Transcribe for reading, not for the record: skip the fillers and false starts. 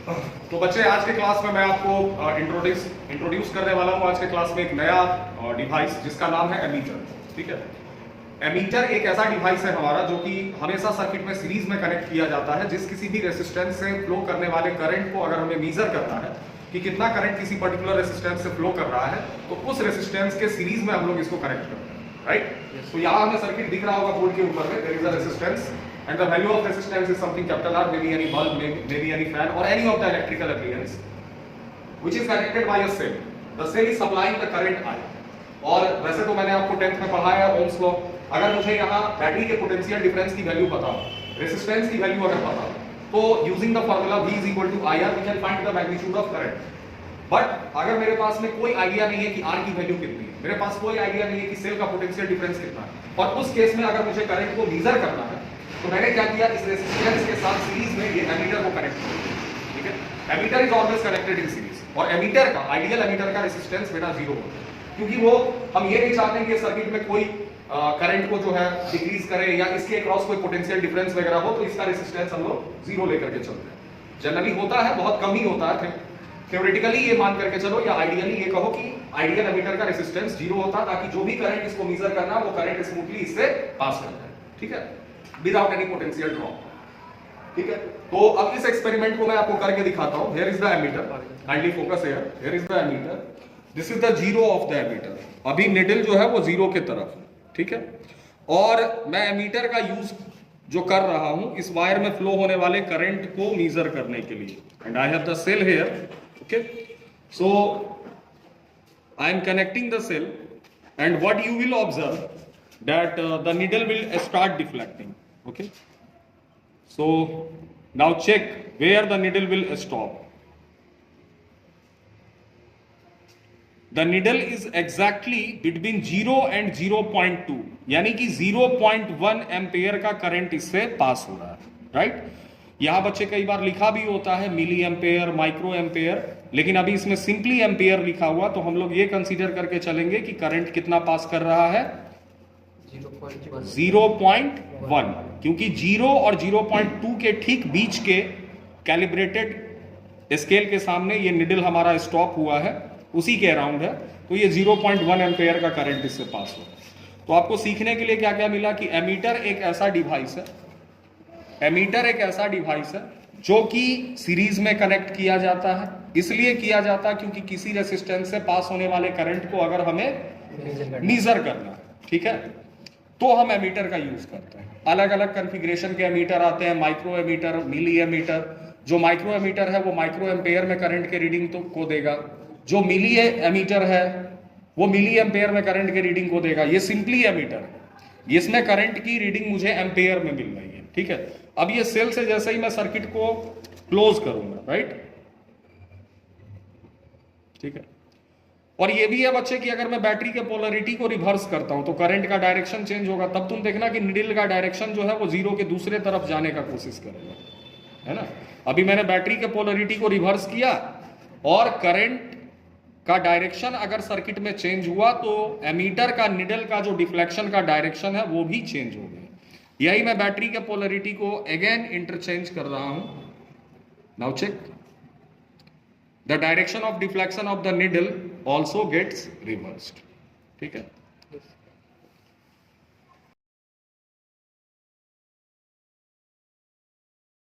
तो बच्चे, आज के क्लास में मैं आपको इंट्रोड्यूस करने वाला हूं आज के क्लास में एक नया डिवाइस जिसका नाम है एमीटर। ठीक है, एमीटर एक ऐसा डिवाइस है हमारा जो कि हमेशा सर्किट में सीरीज में कनेक्ट किया जाता है। जिस किसी भी रेसिस्टेंस से फ्लो करने वाले करंट को अगर हमें मीजर करना है कि कितना करंट किसी पर्टिकुलर रेसिस्टेंस से फ्लो कर रहा है, तो उस रेसिस्टेंस के सीरीज में हम लोग इसको कनेक्ट करते हैं। राइट, तो यहाँ हमें सर्किट दिख रहा होगा बोर्ड के ऊपर में, there is a resistance and the value of resistance is something capital R, maybe any bulb, maybe any fan or any of the electrical appliance which is connected by a cell. The cell is supplying the current I. और वैसे तो मैंने आपको 10th में पढ़ाया है Ohm's law. अगर मुझे यहाँ बैटरी के पोटेंशियल डिफरेंस की वैल्यू पता हो, रेसिस्टेंस की वैल्यू अगर पता हो, तो using the formula V is equal to IR we can find the magnitude of current. But अगर मेरे पास में कोई आइडिया नहीं है कि R की वैल्यू कितनी है, मेरे पास कोई आइडिया नहीं है कि सेल का पोटेंशियल डिफरेंस कितना है, और उस केस में अगर मुझे करंट को मीजर करना है, तो मैंने क्या किया, इस रेसिस्टेंस के साथ सीरीज में ये एमीटर को कनेक्ट किया। ठीक है, ammeter is always connected in series, और एमीटर का आइडियल एमीटर का रेसिस्टेंस बेटा 0 होता है, क्योंकि वो हम ये नहीं चाहते कि सर्किट में कोई करंट को जो है डिक्रीज करे या इसके अक्रॉस कोई पोटेंशियल डिफरेंस वगैरह हो, तो इसका रेसिस्टेंस हम लोग 0 लेकर के चलते हैं। जनरली होता है, बहुत कम ही होता है, थ्योरेटिकली ये मान करके चलो या आइडियली ये कहो कि आइडियल एमीटर का रेसिस्टेंस 0 होता है, ताकि जो भी करंट इसको मीजर करना वो करंट स्मूथली इससे पास करता है। ठीक है, विदाउट एनी पोटेंशियल ड्रॉप। ठीक है, तो अब इस एक्सपेरिमेंट को मैं आपको करके दिखाता हूं। Here is the ammeter, kindly focus here, here is the ammeter, this is the zero of the ammeter. अभी निडल जो है वो 0 के तरफ है। ठीक है, और मैं एमीटर का यूज जो कर रहा हूं इस वायर में फ्लो होने वाले करंट को मीजर करने के लिए, and I have the cell here. Okay, so I am connecting the cell, and what you will observe that the needle will start deflecting. Okay, so now check where the needle will stop. The needle is exactly between 0 and 0.2, यानी कि 0.1 ampere का current इससे पास हो रहा है। Right, यहां बच्चे कई बार लिखा भी होता है मिली एम्पेयर, माइक्रो एम्पेयर, लेकिन अभी इसमें सिंपली एम्पेयर लिखा हुआ, तो हम लोग ये कंसीडर करके चलेंगे कि करंट कितना पास कर रहा है, 0.1, क्योंकि 0 और 0.2 के ठीक बीच के कैलिब्रेटेड स्केल के सामने ये निडल हमारा स्टॉप हुआ है, उसी के अराउंड है, तो ये 0.1 एम्पेयर का करंट इससे पास हो। तो आपको सीखने के लिए क्या क्या मिला कि एमीटर एक ऐसा डिवाइस है, एमीटर एक ऐसा डिवाइस है जो कि सीरीज में कनेक्ट किया जाता है। इसलिए किया जाता है क्योंकि किसी रेसिस्टेंस से पास होने वाले करंट को अगर हमें मीजर करना है, ठीक है, तो हम एमीटर का यूज करते हैं। अलग अलग कॉन्फ़िगरेशन के एमीटर आते हैं, माइक्रो एमीटर, मिली एमीटर। जो माइक्रो एमीटर है वो माइक्रो एम्पेयर में करंट के रीडिंग को देगा, जो मिली एमीटर है वो मिली एम्पेयर में करंट के रीडिंग को देगा। ये सिंपली एमीटर है, इसमें करंट की रीडिंग मुझे एम्पेयर में मिल रही है। ठीक है, अब ये सेल से जैसे ही मैं सर्किट को क्लोज करूंगा, राइट, ठीक है, और ये भी है बच्चे कि अगर मैं बैटरी के पोलरिटी को रिवर्स करता हूं तो करंट का डायरेक्शन चेंज होगा। तब तुम देखना कि निडल का डायरेक्शन जो है वो 0 के दूसरे तरफ जाने का कोशिश करेगा, है ना। अभी मैंने बैटरी के पोलरिटी को रिवर्स किया और करंट का डायरेक्शन अगर सर्किट में चेंज हुआ तो एमीटर का निडल का जो डिफ्लेक्शन का डायरेक्शन है वो भी चेंज हो गया। यही मैं बैटरी के पोलरिटी को अगेन इंटरचेंज कर रहा हूं। Now check, the direction of deflection of the needle also gets reversed. ठीक है,